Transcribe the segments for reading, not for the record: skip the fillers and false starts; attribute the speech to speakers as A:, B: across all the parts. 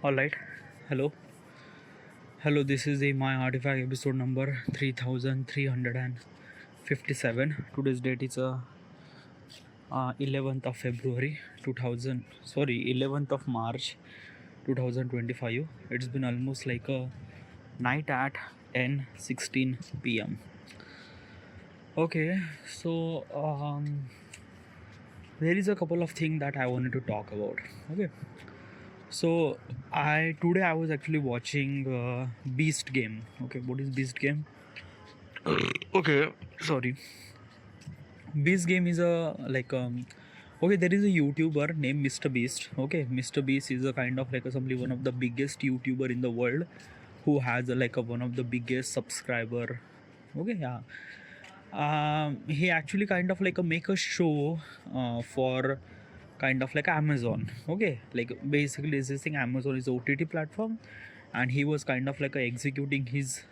A: All right. Hello. Hello. This is the My Artifact episode number 3357. Today's date is 11th of February 2000. Sorry, 11th of March 2025. It's been almost like a night at 10:16 p.m. Okay. So there is a couple of things that I wanted to talk about. Okay. So I was actually watching Beast game. Okay, what is Beast game? Okay, sorry. Beast game is a okay, there is a YouTuber named MrBeast. Okay, MrBeast is a kind of like a, simply one of the biggest YouTuber in the world who has one of the biggest subscriber. Okay, yeah. He actually kind of like a make a show for kind of like Amazon. Okay, like basically existing Amazon is OTT platform, and he was kind of like executing his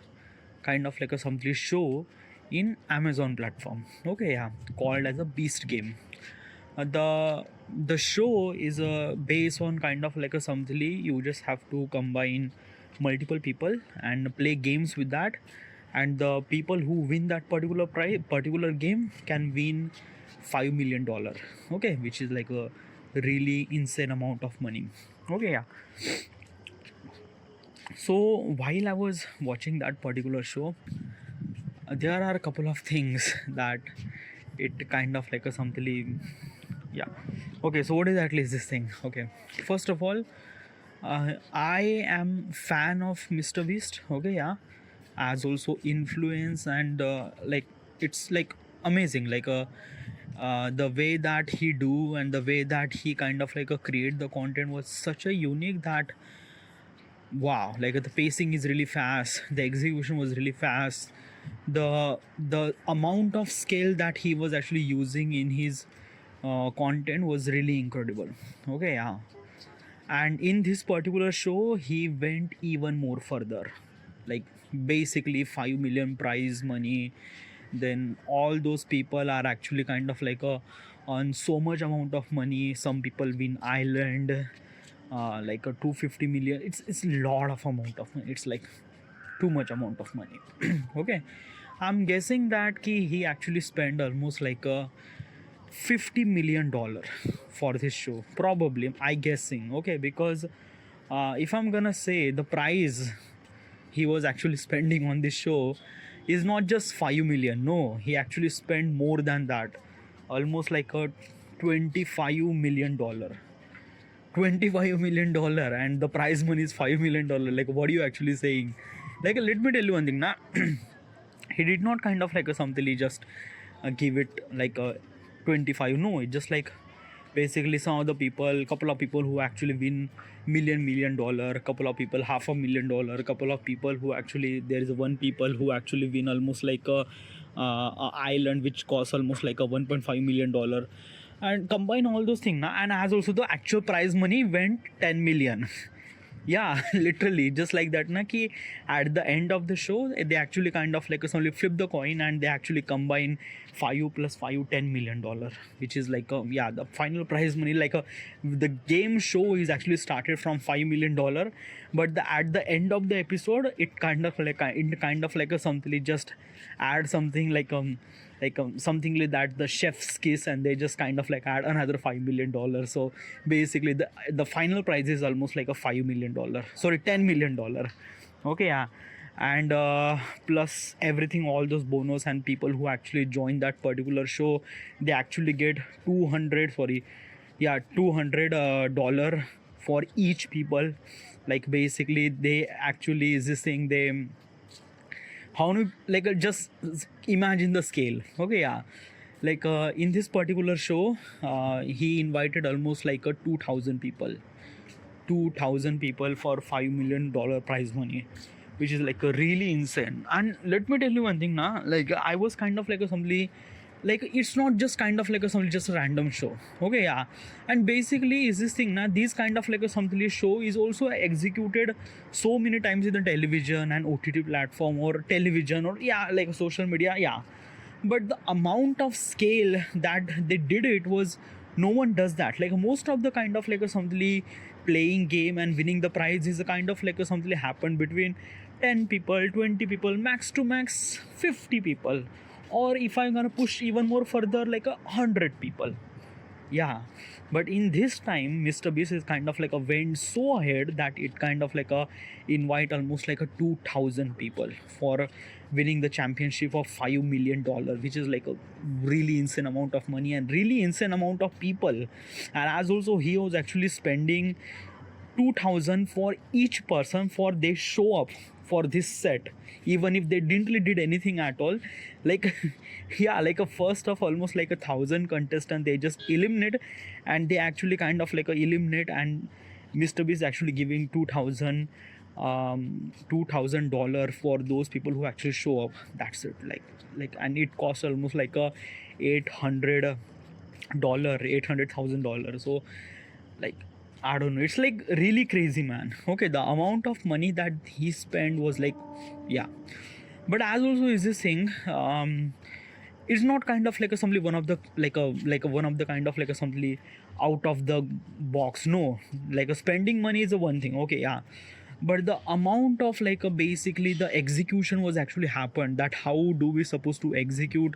A: kind of like a something show in Amazon platform. Okay, yeah, called as a Beast game. The show is based on kind of like a something you just have to combine multiple people and play games with that, and the people who win that particular game can win $5 million. Okay, which is like a really insane amount of money. Okay, yeah. So while I was watching that particular show, there are a couple of things that it kind of like a something. Yeah. Okay, so what exactly is this thing? Okay, first of all, I am fan of MrBeast. Okay, yeah, as also influence, and like it's like amazing, the way that he do and the way that he kind of like create the content was such a unique that wow, like the pacing is really fast, the execution was really fast, the amount of scale that he was actually using in his content was really incredible. Okay, yeah. And in this particular show he went even more further, like basically 5 million prize money. Then all those people are actually kind of like on so much amount of money. Some people win island, like a 250 million. It's a lot of amount of money. It's like too much amount of money. Okay, I'm guessing that he actually spent almost like a $50 million for this show, probably, I guessing. Okay, because if I'm gonna say the price he was actually spending on this show is not just 5 million. No, he actually spent more than that, almost like a $25 million. $25 million, and the prize money is $5 million. Like, what are you actually saying? Like, let me tell you one thing now. He did not kind of like a something just give it like a 25. No, it just like basically some of the people, couple of people who actually win $1 million, couple of people $500,000, couple of people who actually, there is one people who actually win almost like a island which costs almost like a $1.5 million, and combine all those things now, and as also the actual prize money went 10 million. Yeah, literally just like that na, ki at the end of the show they actually kind of like suddenly flip the coin and they actually combine 5 plus 5 $10 million, which is like yeah, the final prize money, like the game show is actually started from $5 million, but at the end of the episode it kind of like a something just add something something like that, the chef's kiss, and they just kind of like add another $5 million. So basically the final prize is almost like a $5 million, sorry, $10 million. Okay, yeah. And plus everything, all those bonus, and people who actually join that particular show, they actually get 200, sorry, yeah, $200 for each people. Like basically they actually is this thing, they how do like just imagine the scale. Okay, yeah, like in this particular show he invited almost like a 2000 people for $5 million prize money, which is like a really insane. And let me tell you one thing now, like I was kind of like a somebody, like it's not just kind of like a something just a random show. Okay, yeah. And basically is this thing now, this kind of like a something show is also executed so many times in the television and OTT platform or television or yeah, like social media, yeah. But the amount of scale that they did it was, no one does that. Like most of the kind of like a something playing game and winning the prize is a kind of like a something happened between 10 people, 20 people, max to max 50 people, or if I'm gonna push even more further, like 100 people. Yeah, but in this time Mr. Beast is kind of like a went so ahead that it kind of like a invite almost like a 2000 people for winning the championship of $5 million, which is like a really insane amount of money and really insane amount of people. And as also he was actually spending 2000 for each person for they show up for this set, even if they didn't really did anything at all. Like yeah, like a first of almost like 1,000 contestant they just eliminate, and they actually kind of like a eliminate, and Mr. Beast actually giving 2000 $2,000 for those people who actually show up. That's it. Like and it costs almost like a $800,000. So like I don't know, it's like really crazy, man. Okay, the amount of money that he spent was like, yeah. But as also is this thing, it's not kind of like a simply one of the like a one of the kind of like a simply out of the box. No, like a spending money is a one thing. Okay, yeah, but the amount of like a basically the execution was actually happened. That how do we supposed to execute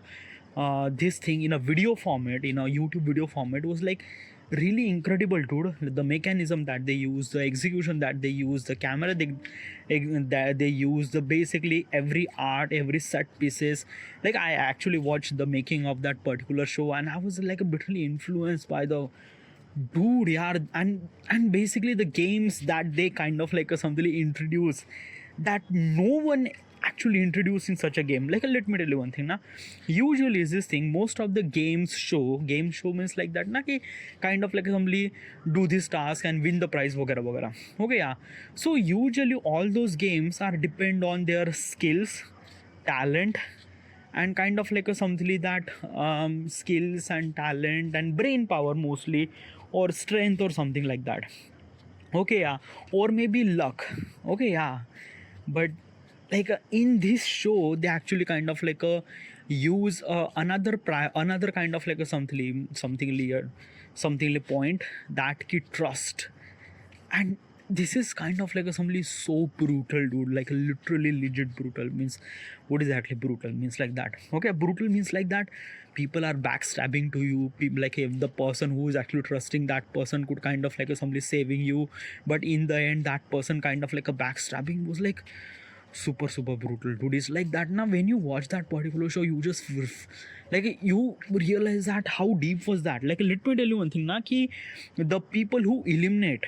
A: this thing in a video format, in a YouTube video format, was like really incredible, dude. The mechanism that they use, the execution that they use, the camera that they use, the basically every art, every set pieces. Like I actually watched the making of that particular show, and I was like a bit really influenced by the dude, yeah. And basically the games that they kind of like something introduce that no one actually introduced in such a game. Like let me tell you one thing na, usually is this thing, most of the game show means like that na, ki kind of like somebody do this task and win the prize वगैरह वगैरह. Okay, yeah. So usually all those games are depend on their skills, talent, and kind of like a something that skills and talent and brain power mostly, or strength or something like that. Okay, yeah, or maybe luck. Okay, yeah, but like in this show they actually kind of like use another kind of like a something layer, something like point that ki trust. And this is kind of like a something so brutal, dude. Like literally legit brutal. Means what exactly brutal means like that? Okay, brutal means like that people are backstabbing to you. People, like if the person who is actually trusting that person could kind of like a somebody saving you, but in the end that person kind of like a backstabbing was like super brutal, dude. It's like that now when you watch that particular show you just like you realize that how deep was that. Like let me tell you one thing na, ki the people who eliminate,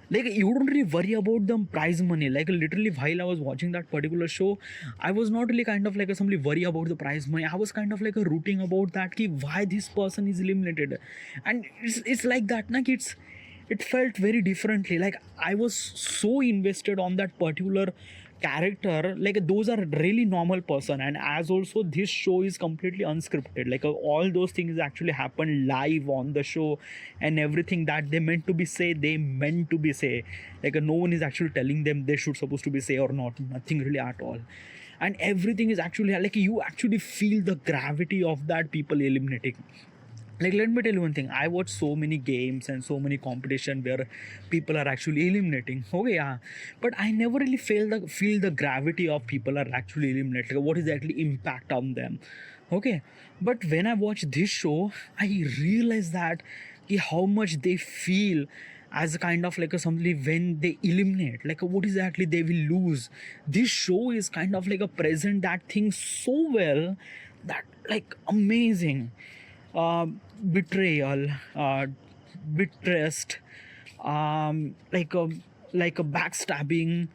A: like you don't really worry about the prize money. Like literally while I was watching that particular show, I was not really kind of like somebody worry about the prize money. I was kind of like a rooting about that ki why this person is eliminated. And it's like that na, ki it felt very differently. Like I was so invested on that particular character. Like those are really normal person, and as also this show is completely unscripted. Like all those things actually happen live on the show, and everything that they meant to be say, they meant to be say. Like no one is actually telling them they should supposed to be say or not, nothing really at all. And everything is actually like you actually feel the gravity of that people eliminating. Like let me tell you one thing, I watch so many games and so many competition where people are actually eliminating. Okay, yeah, but I never really feel the gravity of people are actually eliminated. Like, what is the actually impact on them? Okay, but when I watch this show I realize that how much they feel as a kind of like a something when they eliminate, like what exactly they will lose. This show is kind of like a present that thing so well, that like amazing. uh, Betrayal, betrayest, like a backstabbing,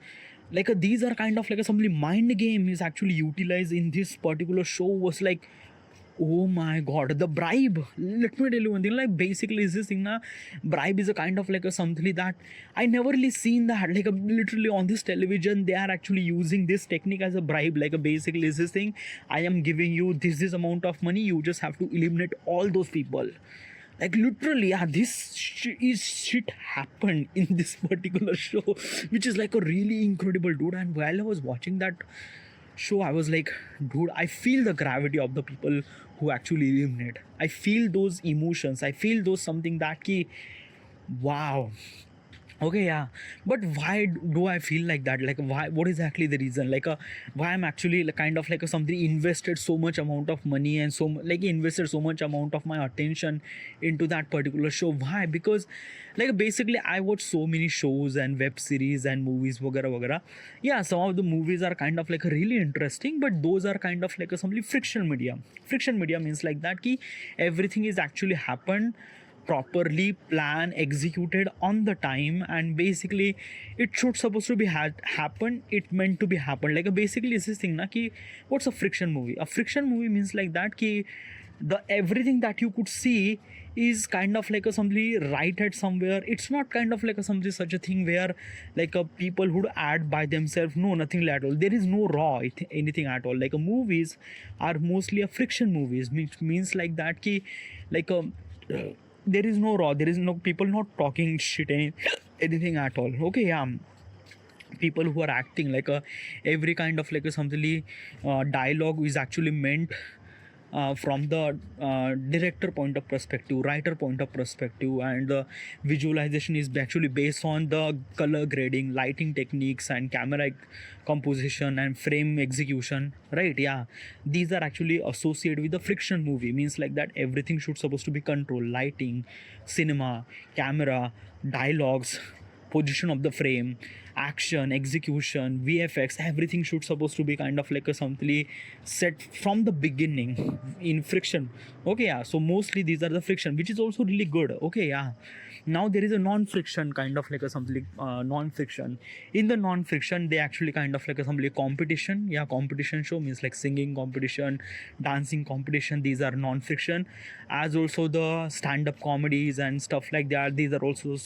A: like these are kind of like a somebody mind game is actually utilized in this particular show. Was like, oh my god, the bribe. Let me tell you one thing, like basically is this thing na, bribe is a kind of like a something that I never really seen that. Like literally on this television they are actually using this technique as a bribe. Like basically is this thing, I am giving you this amount of money, you just have to eliminate all those people. Like literally, yeah, this shit happened in this particular show, which is like a really incredible, dude. And while I was watching that show I was like, dude, I feel the gravity of the people who actually eliminate. I feel those emotions, I feel those something that ki wow. Okay, yeah, but why do I feel like that? Like, why? What is actually the reason? Like, why I'm actually like, kind of like somebody invested so much amount of money and like invested so much amount of my attention into that particular show. Why? Because, like, basically, I watch so many shows and web series and movies, वगैरह वगैरह. Yeah, some of the movies are kind of like really interesting, but those are kind of like a simply friction media. Friction media means like that ki everything is actually happened properly plan executed on the time, and basically it should supposed to be happen, it meant to be happen. Like basically it's this thing na ki what's a friction movie? A friction movie means like that ki the everything that you could see is kind of like a somebody right at somewhere. It's not kind of like a somebody such a thing where like a people who add by themselves. No, nothing at all. There is no raw anything at all. Like a movies are mostly a friction movies, which means like that ki like a there is no raw, there is no people not talking shit anything at all. Okay, yeah, people who are acting like a every kind of like a something dialogue is actually meant from the director point of perspective, writer point of perspective, and the visualization is actually based on the color grading, lighting techniques, and camera composition and frame execution, right? Yeah, these are actually associated with the friction movie. Means like that everything should supposed to be controlled, lighting, cinema, camera, dialogues, position of the frame, action, execution, VFX, everything should supposed to be kind of like a something set from the beginning in friction. Okay, yeah, so mostly these are the friction, which is also really good. Okay, yeah, now there is a non-friction kind of like a something non-friction. In the non-friction they actually kind of like a something competition. Yeah, competition show means like singing competition, dancing competition, these are non-friction. As also the stand-up comedies and stuff like that, these are also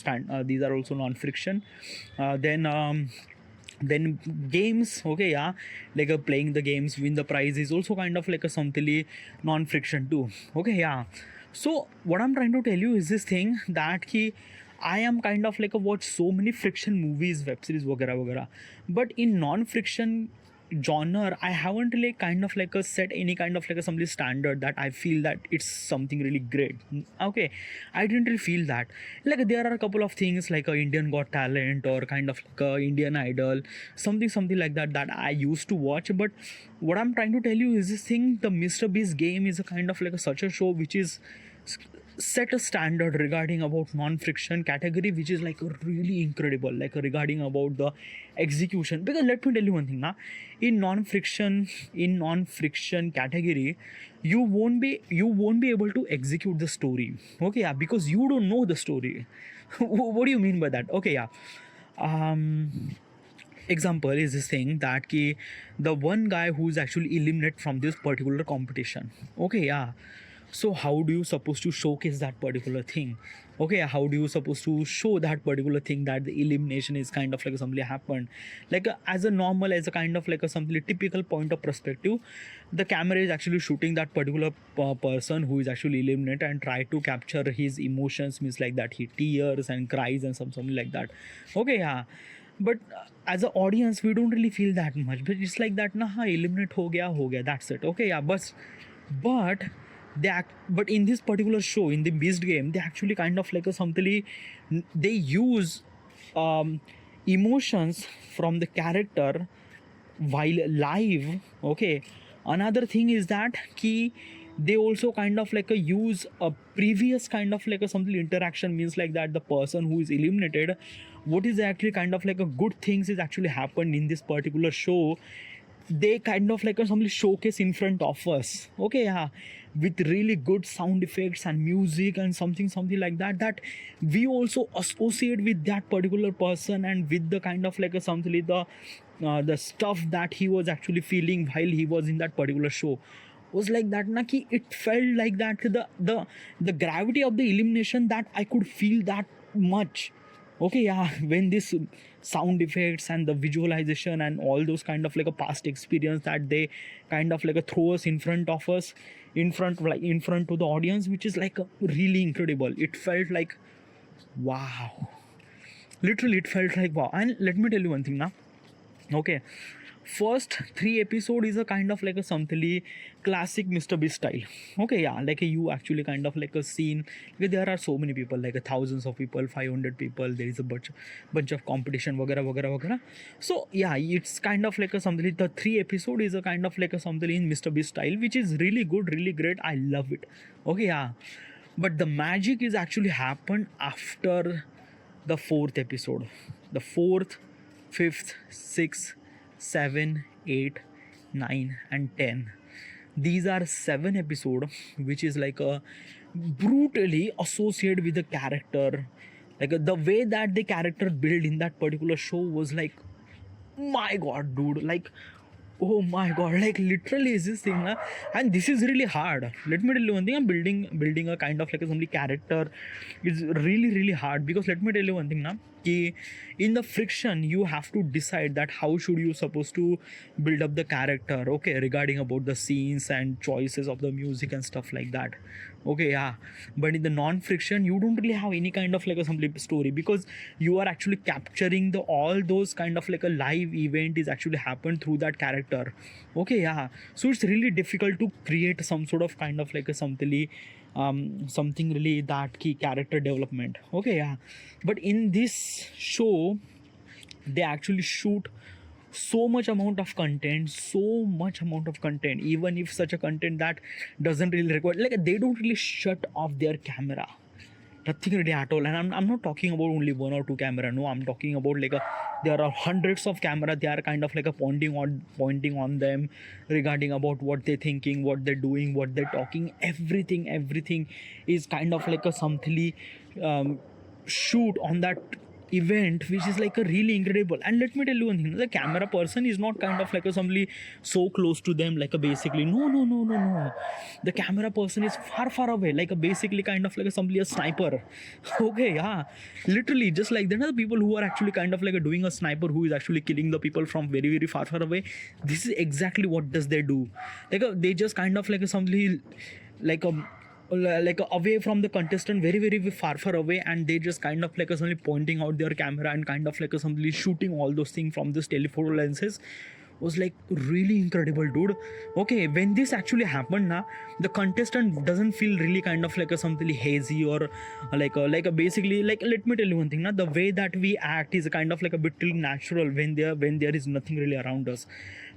A: these are also non-friction. Then games. Okay, yeah, like playing the games, win the prize is also kind of like a something non-friction too. Okay, yeah, so what I'm trying to tell you is this thing that ki I am kind of like a watch so many friction movies, web series, वगैरह वगैरह, but in non-friction genre I haven't really kind of like a set any kind of like a somebody standard that I feel that it's something really great. Okay, I didn't really feel that. Like there are a couple of things like a Indian Got Talent or kind of like a Indian Idol, something like that that I used to watch. But what I'm trying to tell you is this thing: the MrBeast game is a kind of like a such a show which is set a standard regarding about non-friction category, which is like really incredible, like regarding about the execution. Because let me tell you one thing now, in non-friction category you won't be able to execute the story. Okay, yeah, because you don't know the story. What do you mean by that? Okay, yeah, example is this thing that ki the one guy who's actually eliminated from this particular competition. Okay, yeah, so how do you supposed to showcase that particular thing? Okay, how do you supposed to show that particular thing that the elimination is kind of like something happened? Like as a normal, as a kind of like a something typical point of perspective, the camera is actually shooting that particular person who is actually eliminated and try to capture his emotions. Means like that he tears and cries and something like that. Okay, yeah, but as an audience we don't really feel that much, but it's like that na, ha, eliminate ho gaya, that's it. Okay, yeah, but but in this particular show, in the Beast game, they actually kind of like a something they use um, emotions from the character while live. Okay, another thing is that key they also kind of like a use a previous kind of like a something interaction. Means like that the person who is eliminated, what is actually kind of like a good things is actually happened in this particular show, they kind of like a something showcase in front of us. Okay, yeah, with really good sound effects and music and something like that, that we also associate with that particular person and with the kind of like a something the stuff that he was actually feeling while he was in that particular show was like that na ki it felt like that the gravity of the elimination that I could feel that much. Okay, yeah, when this sound effects and the visualization and all those kind of like a past experience that they kind of like a throw us in front of us, in front to the audience, which is like a really incredible. It felt like wow, literally it felt like wow. And let me tell you one thing now. Okay, first 3 episode is a kind of like a something classic MrBeast style. Okay, yeah, like you actually kind of like a scene. Like, there are so many people, like thousands of people, 500 people. There is a bunch of competition, वगैरह वगैरह वगैरह. So yeah, it's kind of like a something. The 3 episode is a kind of like a something in MrBeast style, which is really good, really great. I love it. Okay, yeah, but the magic is actually happened after the fourth episode. The fourth, fifth, sixth, 7, 8, 9, and 10. These are 7 episodes, which is like a brutally associated with the character. Like the way that the character built in that particular show was like, my god, dude, like, oh my god, like literally is this thing, and this is really hard. Let me tell you one thing, I'm building a kind of like a somebody character is really hard, because let me tell you one thing now, in the friction you have to decide that how should you supposed to build up the character, okay, regarding about the scenes and choices of the music and stuff like that. Okay, yeah, but in the non-friction you don't really have any kind of like a some story, because you are actually capturing the all those kind of like a live event is actually happened through that character. Okay, yeah, so it's really difficult to create some sort of kind of like a something really that key character development. Okay, yeah, but in this show they actually shoot so much amount of content, even if such a content that doesn't really require, like they don't really shut off their camera, nothing really at all. And I'm not talking about only one or two camera, no, I'm talking about like there are hundreds of camera. They are kind of like a pointing on them regarding about what they're thinking, what they're doing, what they're talking, everything is kind of like a something shoot on that event, which is like a really incredible. And let me tell you one thing, the camera person is not kind of like a somebody so close to them, like a basically no, the camera person is far away, like a basically kind of like a somebody a sniper. Okay, yeah, literally just like there are the people who are actually kind of like a doing a sniper who is actually killing the people from very far away. This is exactly what does they do, like they just kind of like a somebody like a away from the contestant, very far away, and they just kind of like suddenly pointing out their camera and kind of like suddenly shooting all those things from this telephoto lenses was like really incredible, dude. Okay, when this actually happened now, the contestant doesn't feel really kind of like a something hazy or like a basically, like let me tell you one thing now, the way that we act is kind of like a bit natural when there is nothing really around us.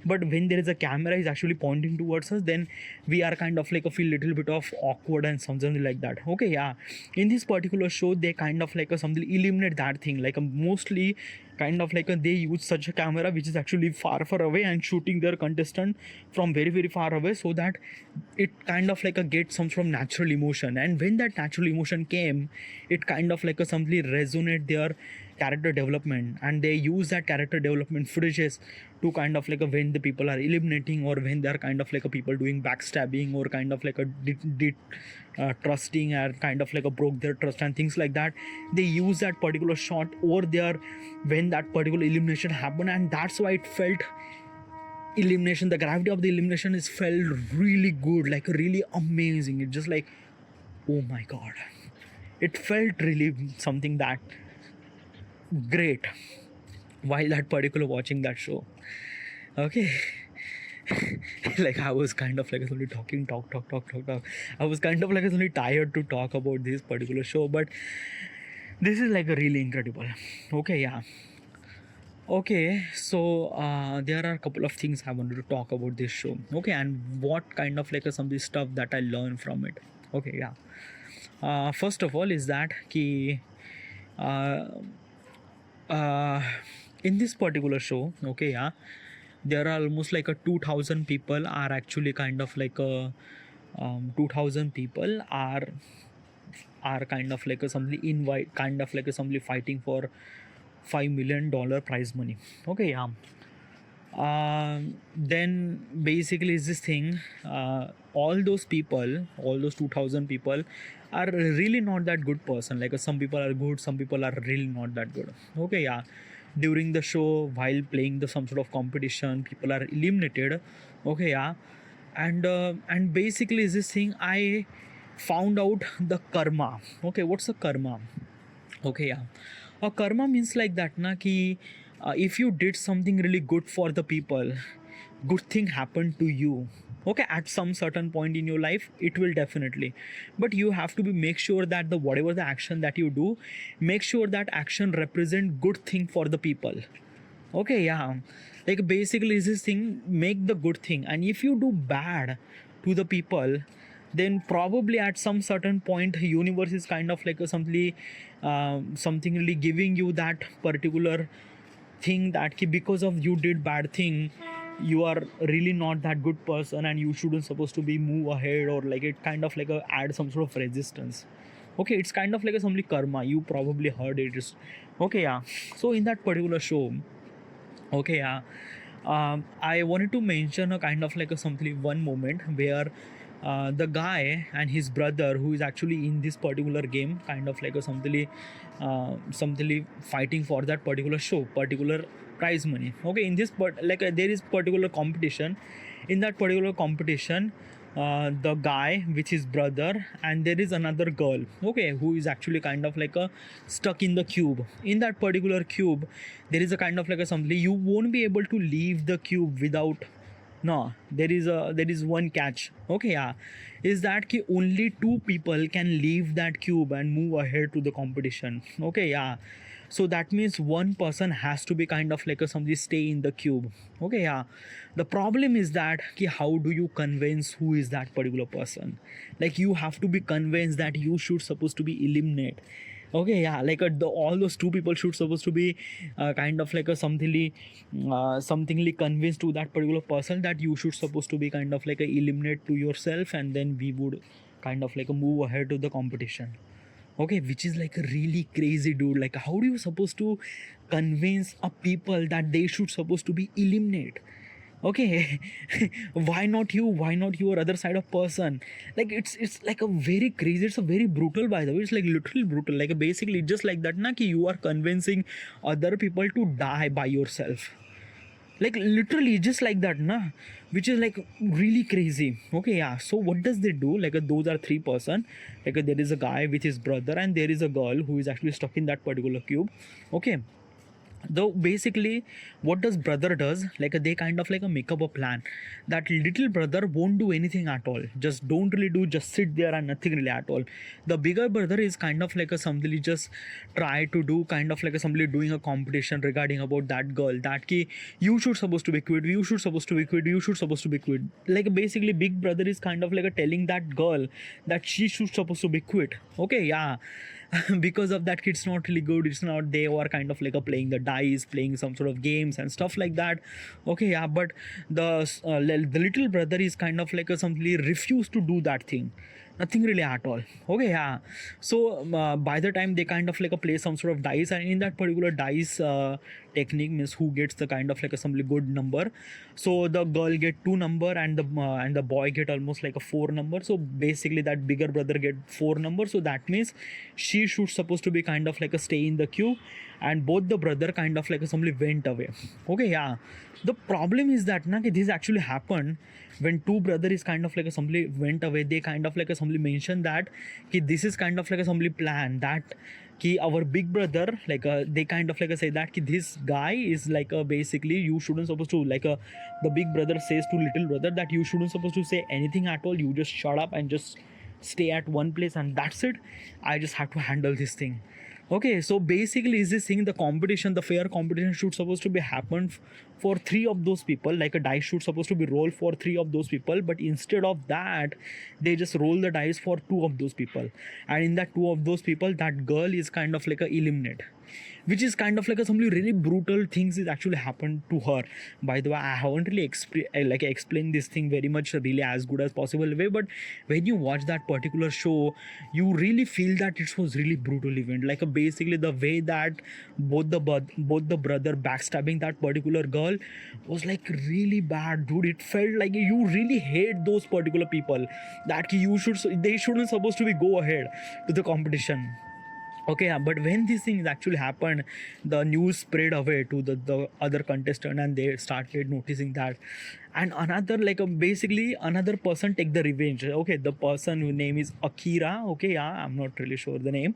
A: But when there is a camera is actually pointing towards us, then we are kind of like a feel little bit of awkward and something like that. Okay, yeah, in this particular show they kind of like something eliminate that thing, like mostly kind of like they use such a camera which is actually far away and shooting their contestant from very far away, so that it kind of like gets some from natural emotion. And when that natural emotion came, it kind of like something resonate their character development, and they use that character development footages to kind of like when the people are eliminating, or when they are kind of like people doing backstabbing, or kind of like did trusting, and kind of like broke their trust and things like that. They use that particular shot over there when that particular elimination happened, and that's why it felt elimination, the gravity of the elimination is felt really good, like really amazing. It just like, oh my god, it felt really something that great while that particular watching that show. Okay. Like I was kind of like only talking talk. I was kind of like only tired to talk about this particular show, but this is like a really incredible. Okay, yeah. Okay, so there are a couple of things I wanted to talk about this show. Okay, and what kind of like some of the stuff that I learned from it. Okay, yeah. First of all is that ki in this particular show, okay, yeah, there are almost like a 2000 people are actually kind of like a 2000 people are kind of like a somebody invite, kind of like a somebody fighting for $5 million prize money. Okay, yeah. Then basically is this thing, all those 2000 people are really not that good person. Like some people are good, some people are really not that good. Okay, yeah. During the show, while playing some sort of competition, people are eliminated. Okay, yeah. And basically is this thing, I found out the karma. Okay, what's the karma? Okay, yeah. Karma means like that na ki if you did something really good for the people, good thing happened to you. Okay, at some certain point in your life it will definitely, but you have to be make sure that the whatever the action that you do, make sure that action represent good thing for the people. Okay, yeah, like basically is this thing, make the good thing, and if you do bad to the people, then probably at some certain point universe is kind of like a something really giving you that particular thing that because of you did bad thing, you are really not that good person and you shouldn't supposed to be move ahead, or like it kind of like a add some sort of resistance. Okay, it's kind of like a something karma, you probably heard it is. Okay, yeah, so in that particular show, okay, yeah, I wanted to mention a kind of like a something one moment where the guy and his brother who is actually in this particular game kind of like a something fighting for that particular show, particular prize money. Okay, in this like there is particular competition. In that particular competition, the guy with his brother, and there is another girl, okay, who is actually kind of like a stuck in the cube. In that particular cube there is a kind of like a something, you won't be able to leave the cube without, no, there is one catch. Okay, yeah, is that ki only two people can leave that cube and move ahead to the competition. Okay, yeah, so that means one person has to be kind of like a somebody stay in the cube. Okay, yeah, the problem is that ki how do you convince who is that particular person, like you have to be convinced that you should supposed to be eliminate. Okay, yeah, like all those two people should supposed to be kind of like a somethingly convinced to that particular person that you should supposed to be kind of like a eliminate to yourself, and then we would kind of like a move ahead to the competition. Okay, which is like a really crazy, dude. Like how do you supposed to convince a people that they should supposed to be eliminate? Okay, why not you, why not your other side of person? Like it's like a very crazy, it's a very brutal, by the way, it's like literally brutal, like basically just like that na, ki you are convincing other people to die by yourself, like literally just like that na, which is like really crazy. Okay, yeah, so what does they do, like those are three person, like there is a guy with his brother and there is a girl who is actually stuck in that particular cube. Okay, though basically what does brother does, like they kind of like a make up a plan that little brother won't do anything at all, just don't really do, just sit there and nothing really at all. The bigger brother is kind of like a somebody just try to do kind of like a somebody doing a competition regarding about that girl, that key you should supposed to be quit, you should supposed to be quit, you should supposed to be quit. Like basically big brother is kind of like a telling that girl that she should supposed to be quit. Okay, yeah, because of that it's not really good, it's not, they were kind of like a playing the dice, playing some sort of games and stuff like that. Okay, yeah, but the little brother is kind of like a simply refused to do that thing, nothing really at all. Okay, yeah, so by the time they kind of like a play some sort of dice, and in that particular dice technique means who gets the kind of like a some good number, so the girl get 2 number and the boy get almost like a 4 number, so basically that bigger brother get 4 numbers, so that means she should supposed to be kind of like a stay in the queue, and both the brother kind of like a somebody went away. Okay, yeah, the problem is that na, this actually happened when two brother is kind of like a somebody went away, they kind of like a somebody mentioned that ki this is kind of like a somebody plan that ki our big brother, like they kind of like say that ki this guy is like basically you shouldn't supposed to like the big brother says to little brother that you shouldn't supposed to say anything at all, you just shut up and just stay at one place and that's it, I just have to handle this thing. Okay, so basically is this thing, the competition, the fair competition should supposed to be happen for three of those people, like a dice should supposed to be rolled for three of those people, but instead of that they just roll the dice for two of those people, and in that two of those people that girl is kind of like a eliminate, which is kind of like a something really brutal things is actually happened to her. By the way, I haven't really explained this thing very much really as good as possible way, but when you watch that particular show you really feel that it was really brutal event, like basically the way that both the brother backstabbing that particular girl was like really bad, dude. It felt like you really hate those particular people, that you should, they shouldn't supposed to be go ahead to the competition. Okay, yeah, but when these things actually happened, the news spread away to the other contestant, and they started noticing that. And another, like basically another person take the revenge. Okay, the person whose name is Akira. Okay, yeah, I'm not really sure the name,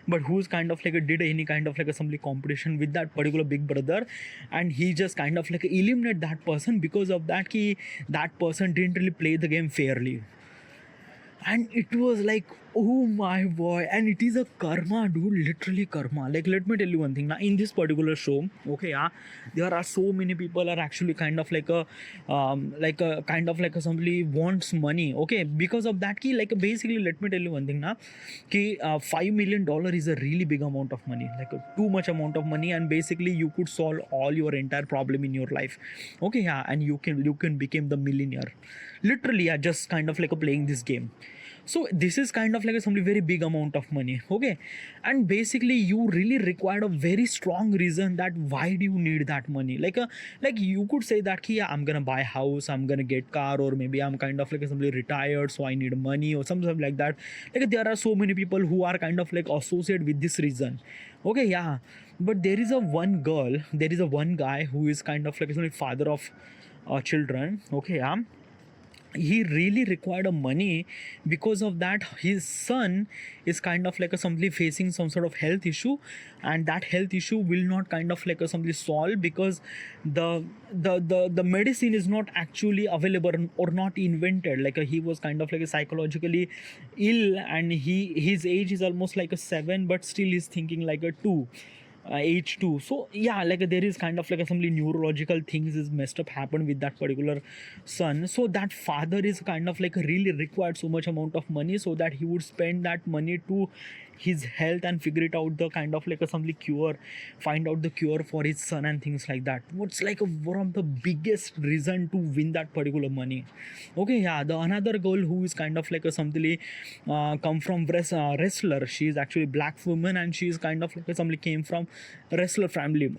A: but who's kind of like did any kind of like assembly competition with that particular big brother, and he just kind of like eliminate that person because of that. That person didn't really play the game fairly, and it was like, oh my boy. And it is a karma, dude, literally karma. Like, let me tell you one thing now, in this particular show, okay, yeah, there are so many people are actually kind of like a kind of like a somebody wants money, okay, because of that key. Like basically, let me tell you one thing now, $5 million is a really big amount of money, like a too much amount of money, and basically you could solve all your entire problem in your life, okay, yeah, and you can become the millionaire, literally, yeah, just kind of like a playing this game. So this is kind of like a something very big amount of money, okay, and basically you really required a very strong reason that why do you need that money. Like you could say that yeah, I'm gonna buy a house, I'm gonna get car, or maybe I'm kind of like somebody retired, so I need money or something like that. Like there are so many people who are kind of like associated with this reason, okay, yeah. But there is a one guy who is kind of like a father of children, okay, yeah. He really required a money because of that his son is kind of like a somebody facing some sort of health issue, and that health issue will not kind of like a somebody solve because the medicine is not actually available or not invented. Like he was kind of like a psychologically ill, and his age is almost like a 7, but still he's thinking like a 2 age too. So yeah, like there is kind of like some neurological things is messed up happened with that particular son. So that father is kind of like really required so much amount of money, so that he would spend that money to his health and figure it out the kind of like a something cure, find out the cure for his son and things like that. What's like one of the biggest reason to win that particular money, okay, yeah. The another girl who is kind of like a something come from wrestler. She is actually black woman, and she is kind of like a somebody came from wrestler family.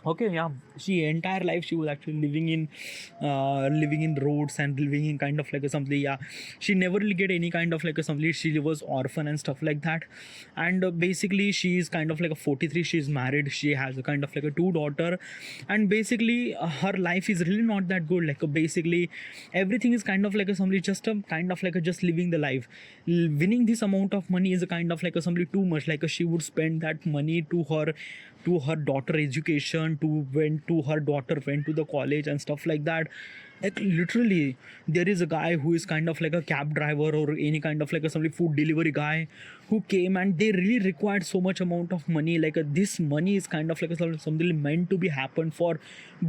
A: Okay, yeah, she entire life she was actually living in roads and living in kind of like a something, yeah. She never really get any kind of like a something, she was orphan and stuff like that. And basically she is kind of like a 43, she is married, she has a kind of like a 2 daughter. And basically her life is really not that good. Like basically everything is kind of like a somebody just a kind of like a just living the life. Winning this amount of money is a kind of like a somebody too much. Like she would spend that money to her daughter education, to when to her daughter went to the college and stuff like that. Like literally there is a guy who is kind of like a cab driver or any kind of like a somebody food delivery guy who came, and they really required so much amount of money. Like this money is kind of like a, something meant to be happen for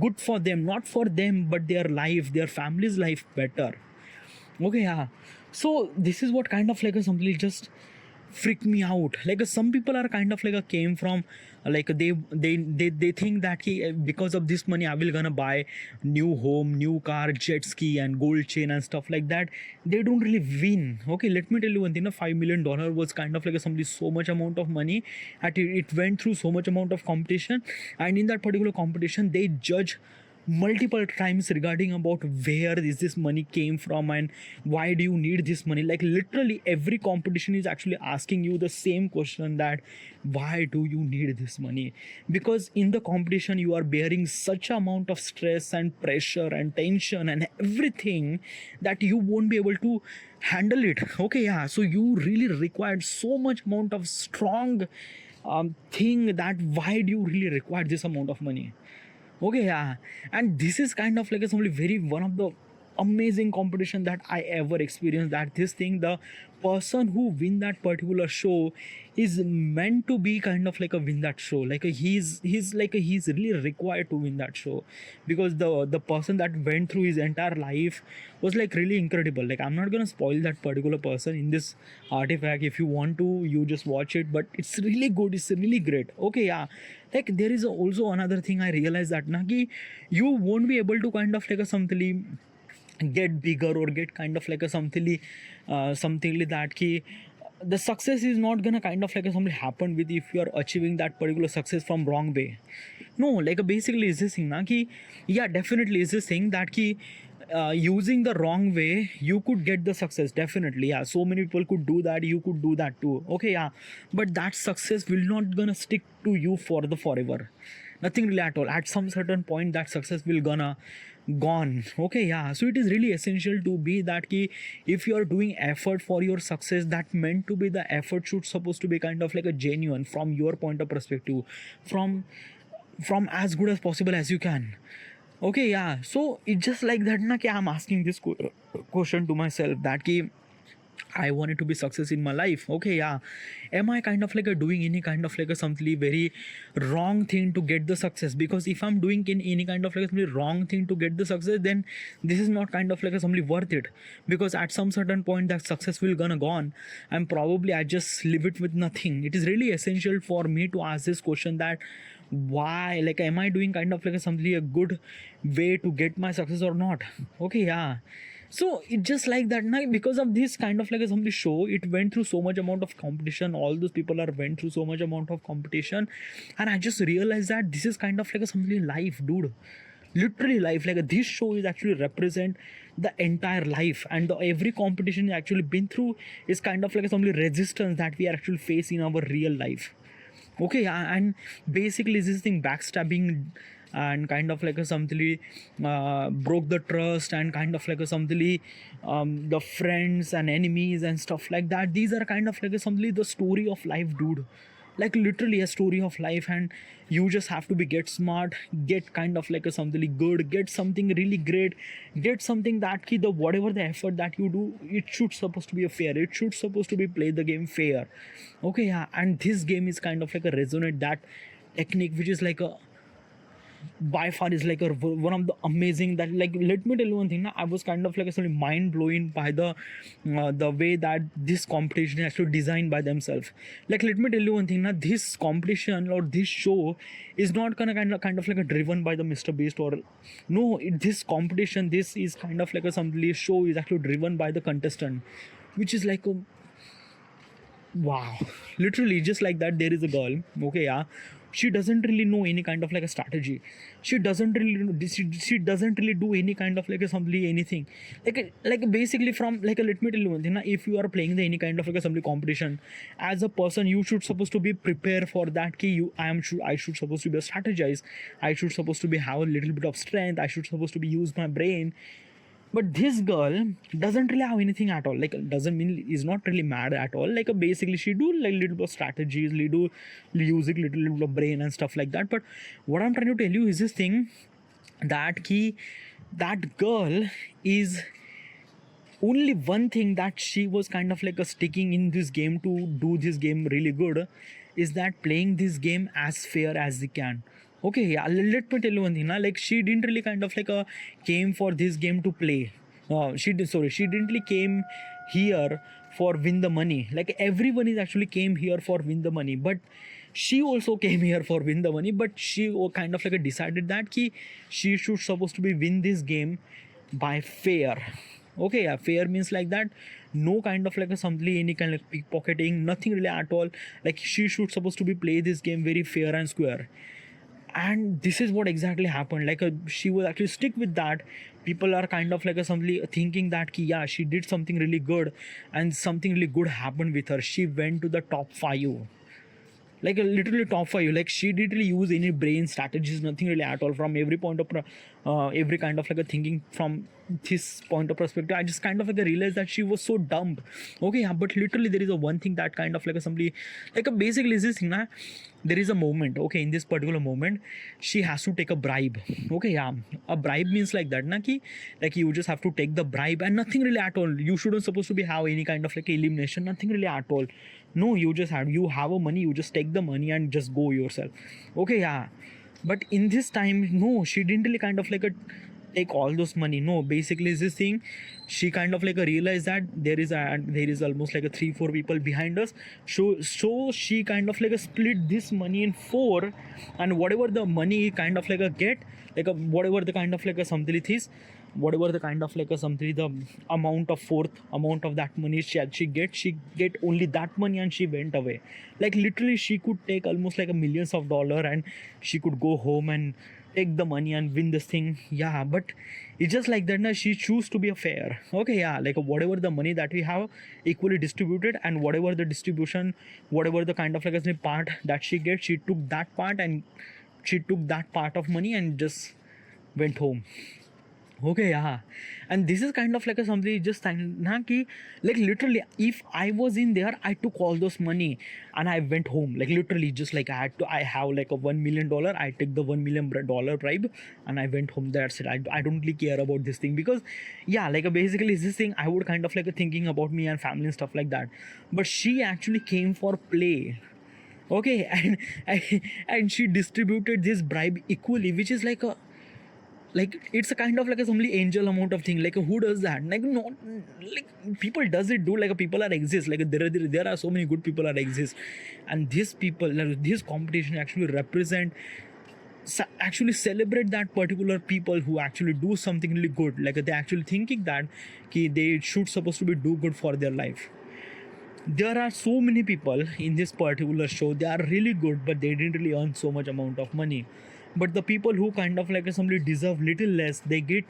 A: good for them, not for them but their life, their family's life better, okay, yeah. So this is what kind of like a something just freak me out. Like some people are kind of like a came from like they think that because of this money I will gonna buy new home, new car, jet ski and gold chain and stuff like that. They don't really win, okay. Let me tell you one thing, $5 million was kind of like somebody so much amount of money, and it went through so much amount of competition. And in that particular competition they judge multiple times regarding about where is this money came from and why do you need this money. Like literally every competition is actually asking you the same question, that why do you need this money. Because in the competition you are bearing such amount of stress and pressure and tension and everything that you won't be able to handle it, okay, yeah. So you really required so much amount of strong thing, that why do you really require this amount of money, okay, yeah. And this is kind of like a somebody very one of the amazing competition that I ever experienced. That this thing, the person who win that particular show is meant to be kind of like a win that show. Like he's really required to win that show, because the person that went through his entire life was like really incredible. Like I'm not gonna spoil that particular person in this artifact. If you want to, you just watch it, but it's really good, it's really great, okay, yeah. Like there is also another thing I realized, that Nagi, you won't be able to kind of like a something get bigger or get kind of like a something like that ki the success is not gonna kind of like a something happen with if you are achieving that particular success from wrong way. No, like basically is this thing na ki, yeah, definitely is this thing that ki using the wrong way, you could get the success. Definitely, yeah, so many people could do that, you could do that too. Okay, yeah, but that success will not gonna stick to you for the forever. Nothing really at all. At some certain point, that success will gonna gone. Okay, yeah, so it is really essential to be that key. If you are doing effort for your success, that meant to be the effort should supposed to be kind of like a genuine from your point of perspective, from as good as possible as you can. Okay, yeah, so it's just like that na, ki I'm asking this question to myself that ki I wanted to be success in my life. Okay, yeah, am I kind of like a doing any kind of like a something very wrong thing to get the success? Because if I'm doing in any kind of like a something wrong thing to get the success, then this is not kind of like a something worth it. Because at some certain point that success will gonna gone, and probably I just live it with nothing. It is really essential for me to ask this question that why, like, am I doing kind of like a something a good way to get my success or not? Okay, yeah, so it just like that now, because of this kind of like a something show, it went through so much amount of competition, all those people are went through so much amount of competition, and I just realized that this is kind of like a something life, dude. Literally life, like this show is actually represent the entire life, and every competition you actually been through is kind of like a something resistance that we are actually facing in our real life. Okay, and basically this thing backstabbing and kind of like a something broke the trust, and kind of like a something the friends and enemies and stuff like that, these are kind of like a something the story of life, dude. Like literally a story of life, and you just have to be get smart, get kind of like a something good, get something really great, get something that key the whatever the effort that you do, it should supposed to be a fair, it should supposed to be play the game fair. Okay, yeah, and this game is kind of like a resonate that technique, which is like a by far is like a one of the amazing that, like, let me tell you one thing now, I was kind of like a sort of mind blowing by the way that this competition is actually designed by themselves. Like, let me tell you one thing now, this competition or this show is not gonna kind of like a driven by the MrBeast or no, this competition, this is kind of like a something show is actually driven by the contestant, which is like a wow. Literally just like that, there is a girl. Okay, yeah, she doesn't really know any kind of like a strategy, she doesn't really she doesn't really do any kind of like a something anything, like basically from like a, let me tell you one thing now, if you are playing the any kind of like a something competition, as a person you should supposed to be prepared for that key. I should supposed to be a strategize, I should supposed to be have a little bit of strength, I should supposed to be use my brain. But this girl doesn't really have anything at all, like doesn't mean is not really mad at all, like basically she do like little bit of strategies, little using little bit of brain and stuff like that. But what I'm trying to tell you is this thing that key, that girl is only one thing that she was kind of like a sticking in this game to do this game really good, is that playing this game as fair as they can. Okay, yeah, let me tell you one thing now, like she didn't really kind of like a came for this game to play. She didn't really came here for win the money, like everyone is actually came here for win the money, but she also came here for win the money, but she kind of like a decided that she should supposed to be win this game by fair. Okay, yeah, fair means like that, no kind of like a something any kind of pickpocketing, nothing really at all, like she should supposed to be play this game very fair and square. And this is what exactly happened, like she will actually stick with that. People are kind of like a something thinking that yeah, she did something really good and something really good happened with her, she went to the top 5, like a literally top 5, like she didn't really use any brain strategies, nothing really at all, from every point of every kind of like a thinking from this point of perspective. I just kind of like realized that she was so dumb. Okay, yeah, but literally there is a one thing that kind of like a somebody like a basically is this thing na, there is a moment, okay, in this particular moment she has to take a bribe. Okay, yeah, a bribe means like that na ki, like you just have to take the bribe and nothing really at all, you shouldn't supposed to be have any kind of like elimination, nothing really at all. No, you just have a money, you just take the money and just go yourself. Okay, yeah, but in this time no, she didn't really kind of like a take all those money. No, basically this thing, she kind of like a realized that there is almost like a 3-4 people behind us, so she kind of like a split this money in 4, and whatever the money kind of like a get, like a whatever the kind of like a something it is, whatever the kind of like a something, the amount of fourth amount of that money she get only that money, and she went away. Like literally she could take almost like a millions of dollar, and she could go home and take the money and win this thing. Yeah, but it's just like that now, she choose to be a fair. Okay, yeah, like whatever the money that we have equally distributed, and whatever the distribution, whatever the kind of like a part that she gets, she took that part, and she took that part of money and just went home. Okay, yeah, and this is kind of like a something just na ki, like literally, if I was in there, I took all those money and I went home. Like literally, just like I have like a $1 million. I take the $1 million bribe and I went home. That's it. I don't really care about this thing because, yeah, like basically this thing I would kind of like thinking about me and family and stuff like that. But she actually came for play. Okay, and she distributed this bribe equally, which is like it's a kind of like a only angel amount of thing. Like who does that? Like not like people does it do, like people are exist, like there are so many good people are exist, and these people, like, this competition actually represent, actually celebrate that particular people who actually do something really good. Like they actually thinking that they should supposed to be do good for their life. There are so many people in this particular show, they are really good, but they didn't really earn so much amount of money. But the people who kind of like somebody deserve little less, they get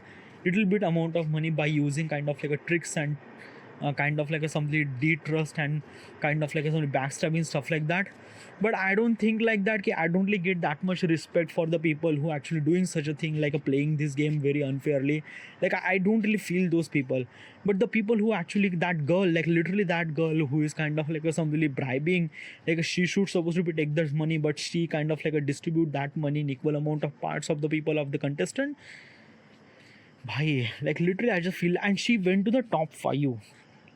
A: little bit amount of money by using kind of like a tricks and kind of like a somebody de-trust and kind of like a some backstabbing stuff like that. But I don't think like that. I don't really get that much respect for the people who actually doing such a thing, like playing this game very unfairly. Like I don't really feel those people. But the people who actually, that girl, like literally that girl who is kind of like a somebody bribing, like she should supposed to be take that money, but she kind of like a distribute that money in equal amount of parts of the people of the contestant. Bhai, like literally I just feel, and she went to the top 5.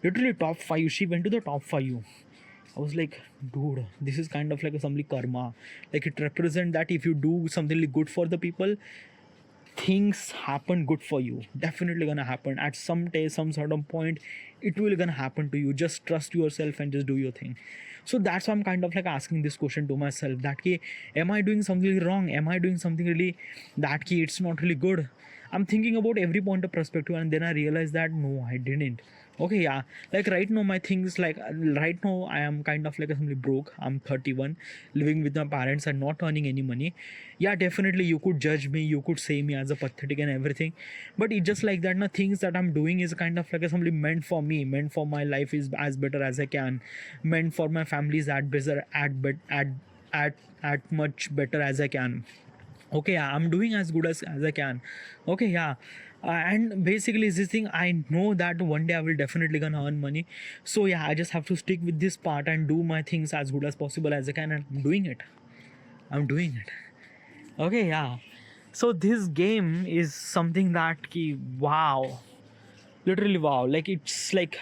A: Literally top 5. She went to the top 5. I was like, dude, this is kind of like a somebody karma. Like it represents that if you do something really good for the people, things happen good for you. Definitely gonna happen at some day, some sort of point. It will gonna happen to you. Just trust yourself and just do your thing. So that's why I'm kind of like asking this question to myself. That key, am I doing something really wrong? Am I doing something really that key? It's not really good. I'm thinking about every point of perspective, and then I realized that no, I didn't. Okay, yeah, like right now my things, like right now I am kind of like simply broke. I'm 31, living with my parents and not earning any money. Yeah, definitely you could judge me, you could say me as a pathetic and everything, but it's just like that. Now things that I'm doing is kind of like a somebody meant for me, meant for my life is as better as I can, meant for my family's at better at much better as I can. Okay, yeah, I'm doing as good as I can. Okay, yeah, and basically this thing, I know that one day I will definitely gonna earn money. So yeah, I just have to stick with this part and do my things as good as possible as I can, and I'm doing it. Okay, yeah, so this game is something that wow, literally wow, like it's like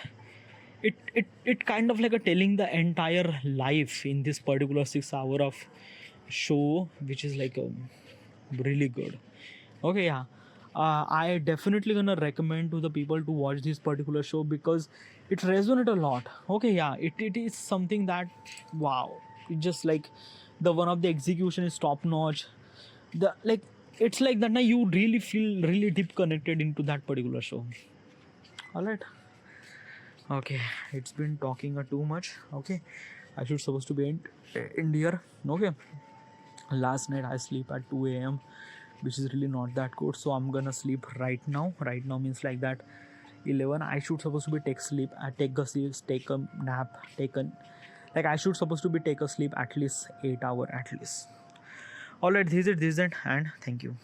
A: it kind of like a telling the entire life in this particular 6 hour of show, which is like really good. Okay, yeah, I definitely gonna recommend to the people to watch this particular show because it resonates a lot. Okay, yeah, it is something that wow, it just like the one of the execution is top notch. The like it's like that now you really feel really deep connected into that particular show. All right. Okay, it's been talking too much. Okay, I should supposed to be in here. Okay, last night I sleep at 2 a.m, which is really not that good, so I'm gonna sleep right now. Right now means like that 11 I should supposed to be take sleep. I take a sleep, take a nap, take a, like I should supposed to be take a sleep at least 8 hour at least. All right, this is it, and thank you.